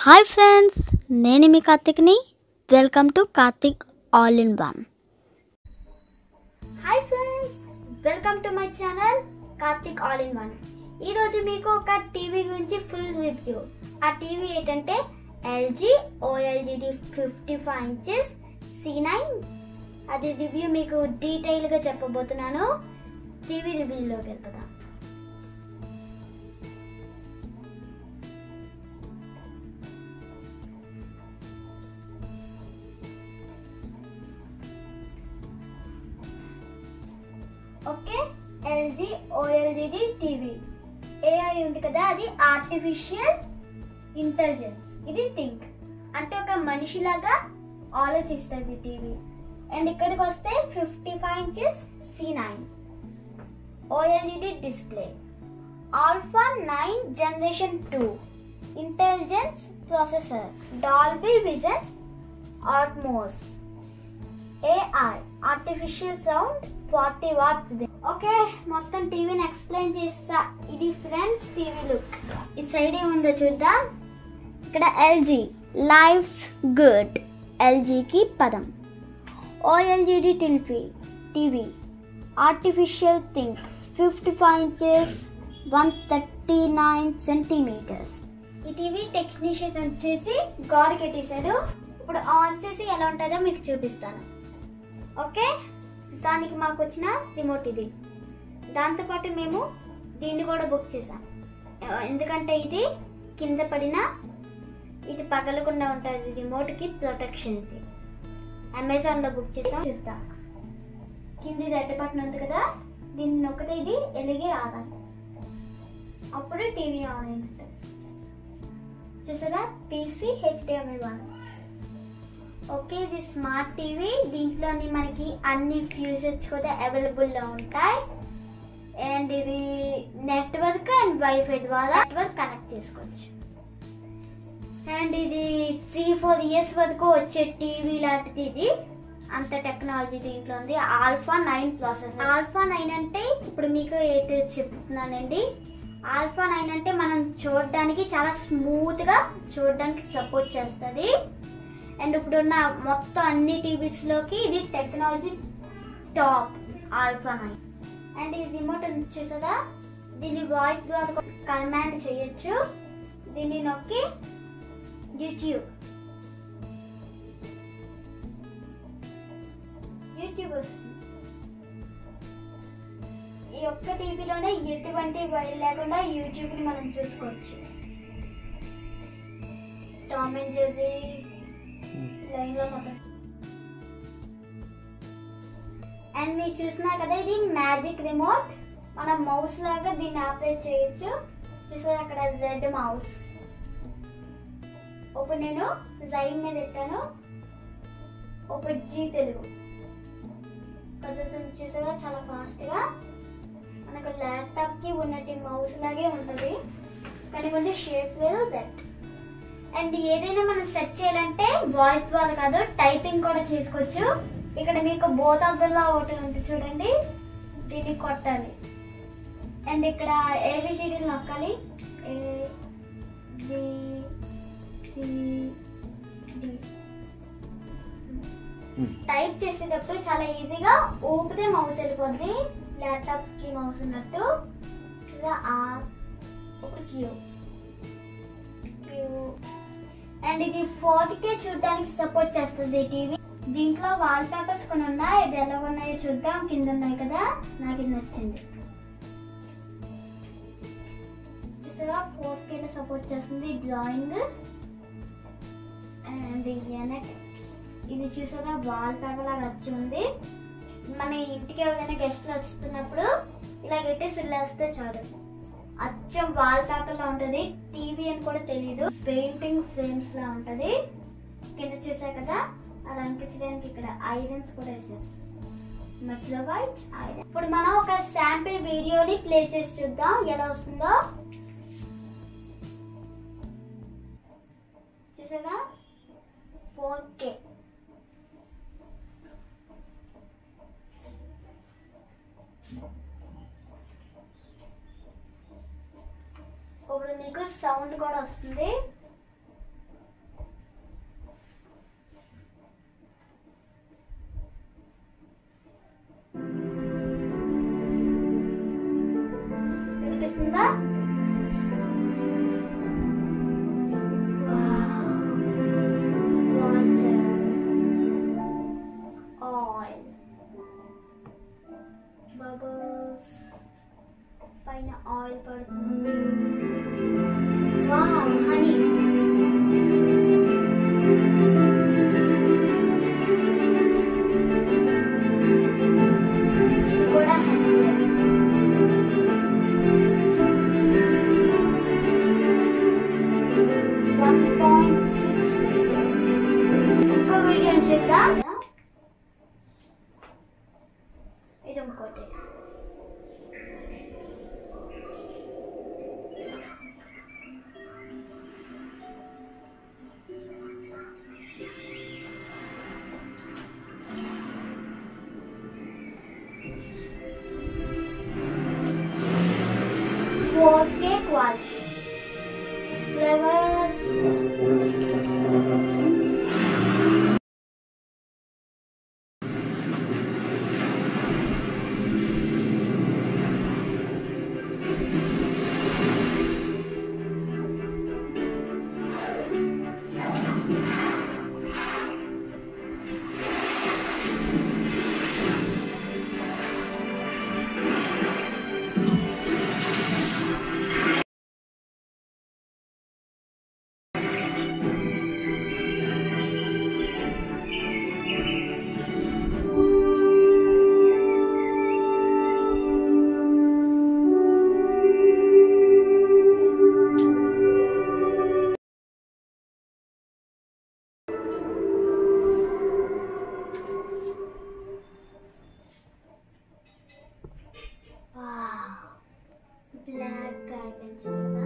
Hi friends, నేను మీ కార్తిక్ని. Welcome to Karthik all in one. Hi friends, welcome to my channel Karthik all in one. ఈరోజు మీకు ఒక టీవీ గురించి ఫుల్ రివ్యూ. ఆ టీవీ ఏంటంటే ఎల్జీ OLED 55 inches C9. అది రివ్యూ మీకు డీటెయిల్గా చెప్పబోతున్నాను. టీవీ రివ్యూలోకి వెళ్తాం. Okay, LG OLED TV. AI ఉంది కదా, అది ఆర్టిఫిషియల్ ఇంటెలిజెన్స్. ఇది థింక్ అంటే ఒక మనిషిలాగా ఆలోచిస్తుంది టీవీ. అండ్ ఇక్కడికి వస్తే 55 inches C9 OLED display, alpha 9 generation 2 intelligence processor, Dolby Vision, Atmos, AI artificial sound, 40 watts. Okay, మొత్తం టీవీని ఎక్స్ప్లెయిన్ చేస్తా. ఇది ఫ్రంట్ టీవీ లుక్. ఈ సైడ్ ఏముందో చూద్దాం. ఇక్కడ LG లైఫ్స్ గుడ్, LGకి పదం. OLED TV artificial think, 55 inches 139 centimeters. ఈ టీవీ టెక్నీషియన్ వచ్చేసి గాడ్ కెట్టేశాడు. ఇప్పుడు ఆన్ చేసి ఎలా ఉంటుందో మీకు చూపిస్తాను. ఓకే, దానికి మాకు వచ్చిన రిమోట్ ఇది. దాంతోపాటు మేము దీన్ని కూడా బుక్ చేసాం, ఎందుకంటే ఇది కింద పడినా ఇది పగలకుండా ఉంటుంది. రిమోట్కి ప్రొటెక్షన్. ఇది అమెజాన్లో బుక్ చేసాం. చూద్దాం. కింద రెడ్ బటన్ ఉంది కదా, దీన్ని నొక్కితే ఇది ఎలిగే ఆగాలి. అప్పుడు టీవీ ఆన్ అయినట్టు. చూసారా, PC HDMI 1. ఓకే, ఇది స్మార్ట్ టీవీ. దీంట్లోని మనకి అన్ని ఫ్యూచర్స్ కూడా అవైలబుల్లో ఉంటాయి. అండ్ ఇది నెట్వర్క్ అండ్ వైఫై ద్వారా నెట్వర్క్ కనెక్ట్ చేసుకోవచ్చు. అండ్ ఇది 3-4 years వరకు వచ్చే టీవీ లాంటిది. ఇది అంత టెక్నాలజీ దీంట్లో ఉంది. Alpha 9 processor. ఆల్ఫా 9 అంటే ఇప్పుడు మీకు ఏంటి చెప్తున్నానండి. ఆల్ఫా 9 అంటే మనం చూడడానికి చాలా స్మూత్ గా చూడడానికి సపోర్ట్ చేస్తుంది. అండ్ ఇప్పుడున్న మొత్తం అన్ని టీవీస్ లోకి ఇది టెక్నాలజీ టాప్ ఆల్ఫా 9. అండ్ ఈ రిమోట్ చూసారా, దీన్ని వాయిస్ ద్వారా కమాండ్ చేయొచ్చు. దీన్ని నొక్కి యూట్యూబ్ వస్తుంది. ఈ ఒక్క టీవీలోనే ఎటువంటి వైర్ లేకుండా యూట్యూబ్ ని మనం చూసుకోవచ్చు. టామ్ అండ్ జెర్రీ లైన్ లో మొత్తం. అండ్ మీరు చూసినా కదా, ఇది మ్యాజిక్ రిమోట్. మనం మౌస్ లాగా దీన్ని ఆపరేట్ చేయొచ్చు. చూసారా, అక్కడ రెడ్ మౌస్. ఇప్పుడు నేను రైన్ మీద పెట్టాను. ఒక జీ తెలుగు కదులుతుంది. చూసారా, చాలా ఫాస్ట్ గా. మనకు ల్యాప్టాప్ కి ఉన్నట్టు మౌస్ లాగే ఉంటుంది, కానీ కొంచెం షేప్ లేదు. దట్ అండ్ ఏదైనా మనం సెట్ చేయాలంటే వాయిస్ ద్వారా కాదు, టైపింగ్ కూడా చేసుకోవచ్చు. ఇక్కడ మీకు బోత్ ఆఫ్ లా ఒకటి ఉంది చూడండి, దీన్ని కొట్టాలి. అండ్ ఇక్కడ ABCD నొక్కాలి. ABCD. టైప్ చేసేటప్పుడు చాలా ఈజీగా ఊపితే మౌస్ వెళ్ళిపోద్ది, ల్యాప్టాప్ కి మౌస్ ఉన్నట్టు. క్యూ. అండ్ ఇది 4K చూడడానికి సపోర్ట్ చేస్తుంది టీవీ. దీంట్లో వాల్ పేపర్స్ కొన్ని ఉన్నాయి. ఇది ఎలా ఉన్నాయో చూద్దాం. కింద ఉన్నాయి కదా, నాకు ఇది నచ్చింది. చూసారా, 4K లో సపోర్ట్ చేస్తుంది. డ్రాయింగ్ అండ్ ఇది చూసారా, వాల్ పేపర్ లాగా వచ్చి ఉంది. మన ఇంటికి ఎవరైనా గెస్ట్లు వస్తున్నప్పుడు ఇలా పెట్టి సుల్లేస్తే చాలు, అచ్చం వాల్ పేపర్ లా ఉంటది. టీవీ అని కూడా తెలియదు, పెయింటింగ్ ఫ్రేమ్స్ లా ఉంటది. కింద చూసా కదా, అలా అనిపించడానికి ఇక్కడ ఐరన్స్ కూడా వేసారు. మధ్యలో వైట్ ఐరన్. ఇప్పుడు మనం ఒక శాంపిల్ వీడియోని ప్లే చేసి చూద్దాం ఎలా వస్తుందో. చూసారా, 4K. ఇప్పుడు మీకు సౌండ్ కూడా వస్తుంది. ఇంకో వీడియో చూద్దాం. ఇది ఇంకోటి. Okay, quality. Flavors. Black diamond చూసారా?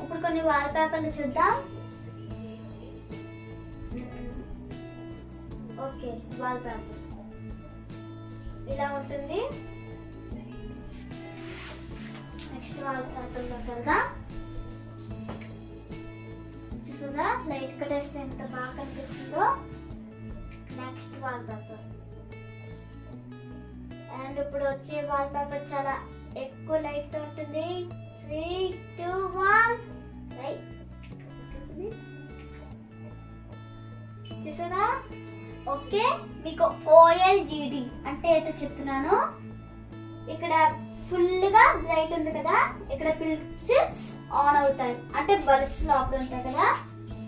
ఇప్పుడు కొన్ని వాల్ పేపర్లు చూద్దాం. ఓకే, వాల్ పేపర్ ఇలా ఉంటుంది. నెక్స్ట్ వాల్ పేపర్లోకి వెళ్దాం. చూసారా లైట్ కట్టేస్తే ఎంత బాగా కనిపిస్తుందో. Next wall paper. అండ్ ఇప్పుడు వచ్చే వాల్ పేపర్ చాలా ఎక్కువ లైట్ తో ఉంటుంది. 3, 2, 1 రైట్. చూసారా? ఓకే, మీకు OLED అంటే ఏంటో చెప్తున్నాను. ఇక్కడ ఫుల్ గా లైట్ ఉంది కదా, ఇక్కడ పిక్సెల్స్ ఆన్ అవుతాయి అంటే బల్బ్స్ లోపల ఉంటాయి కదా.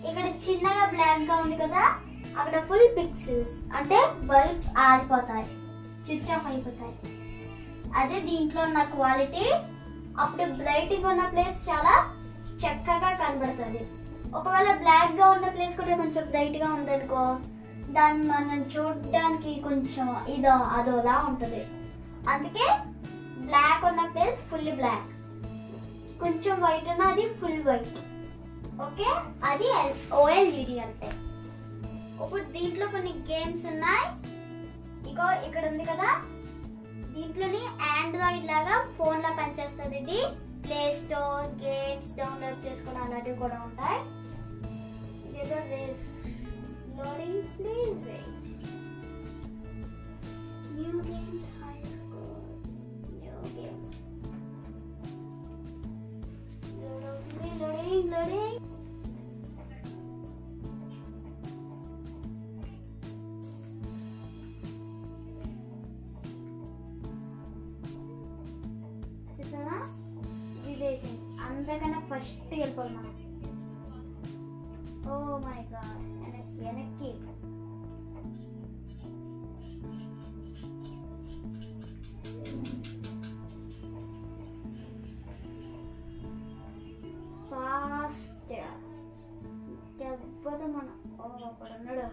ఇక్కడ చిన్నగా బ్లాంక్ గా ఉంది కదా, అక్కడ ఫుల్ పిక్సెల్స్ అంటే బల్బ్స్ ఆరిపోతాయి, స్విచ్ ఆఫ్ అయిపోతాయి. అదే దీంట్లో ఉన్న క్వాలిటీ. అప్పుడు బ్రైట్ గా ఉన్న ప్లేస్ చాలా చక్కగా కనబడుతుంది. ఒకవేళ బ్లాక్ గా ఉన్న ప్లేస్ కూడా కొంచెం బ్రైట్ గా ఉందనుకో, దాన్ని మనం చూడడానికి కొంచెం అదోలా ఉంటుంది. అందుకే బ్లాక్ ఉన్న ప్లేస్ ఫుల్ బ్లాక్, కొంచెం వైట్ ఉన్న అది ఫుల్ వైట్. ఓకే, అది OLED అంటే. ఇప్పుడు దీంట్లో కొన్ని గేమ్స్ ఉన్నాయి. ఇగో ఇక్కడ ఉంది కదా, దీంట్లోని ఆండ్రాయిడ్ లాగా ఫోన్ లా పనిచేస్తుంది. ఇది ప్లే స్టోర్, గేమ్స్ డౌన్లోడ్ చేసుకోవడం అలాంటివి కూడా ఉంటాయి. ఏదో race loading, please wait. New games, high score, new game, loading loading. అంతకన్నా ఫస్ట్ వెళ్ళిపోవాలి మనం. ఓ మై గాడ్, వెనక్కి ఫాస్ట్ దెబ్బతో మనం. అక్కడ ఉన్నాడు.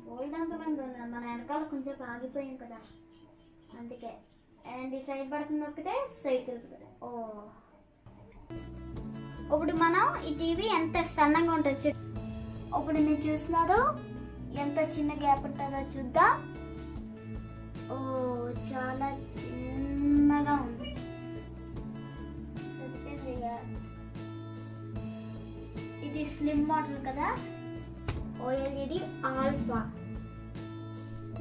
గోల్డ్ అంతమంది ఉన్నారు, మన వెనకాల కొంచెం ఆగిపోయాం కదా అందుకే. అండ్ ఈ సైడ్ పడుతుంది నొక్కితే సైడ్ తిరుగుతుంది. ఇప్పుడు మనం ఈ టీవీ ఎంత సన్నగా ఉంటుంది. ఇప్పుడు మీరు చూస్తున్నారు ఎంత చిన్న గ్యాప్ ఉంటుందో చూద్దాం. చాలా చిన్నగా ఉంది. ఇది స్లిమ్ మోడల్ కదా, OLED ఆల్ఫా.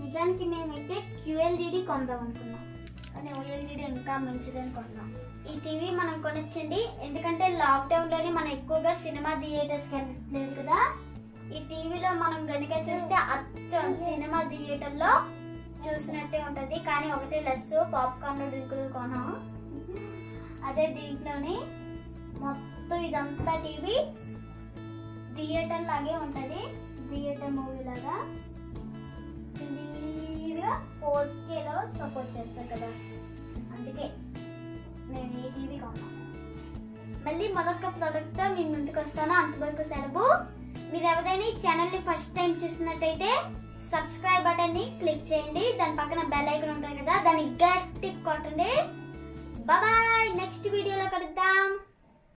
నిజానికి మేమైతే QLED కొందాం అనుకున్నాం, కానీ OLED స్పీడ్ ఇంకా మంచిది అనుకుంటున్నాం. ఈ టీవీ మనం కొనొచ్చండి, ఎందుకంటే లాక్డౌన్ లోనే మనం ఎక్కువగా సినిమా థియేటర్స్ కి వెళ్ళలేదు కదా. ఈ టీవీలో మనం గనుక చూస్తే అచ్చం సినిమా థియేటర్ లో చూసినట్టే ఉంటది. కానీ ఒకటే లెస్, పాప్కార్న్ డ్రింకులు కొన్నాం. అదే దీంట్లోని మొత్తం ఇదంతా టీవీ థియేటర్ లాగే ఉంటది, థియేటర్ మూవీ లాగా క్లియర్గా 4Kలో సపోర్ట్ చేస్తారు కదా, అందుకే నేను ఈ టీవీ కొన్నాను. మళ్ళీ మరొక ప్రోడక్ట్ మీ ముందుకు వస్తాను. అంతవరకు సెలవు. మీరు ఎవరైనా ఈ ఛానల్ని ఫస్ట్ టైం చూసినట్టయితే సబ్స్క్రైబ్ బటన్ ని క్లిక్ చేయండి. దాని పక్కన బెల్ ఐకాన్ ఉంటుంది కదా, దాన్ని గట్టి కొట్టండి. బాయ్, నెక్స్ట్ వీడియోలో కలుద్దాం.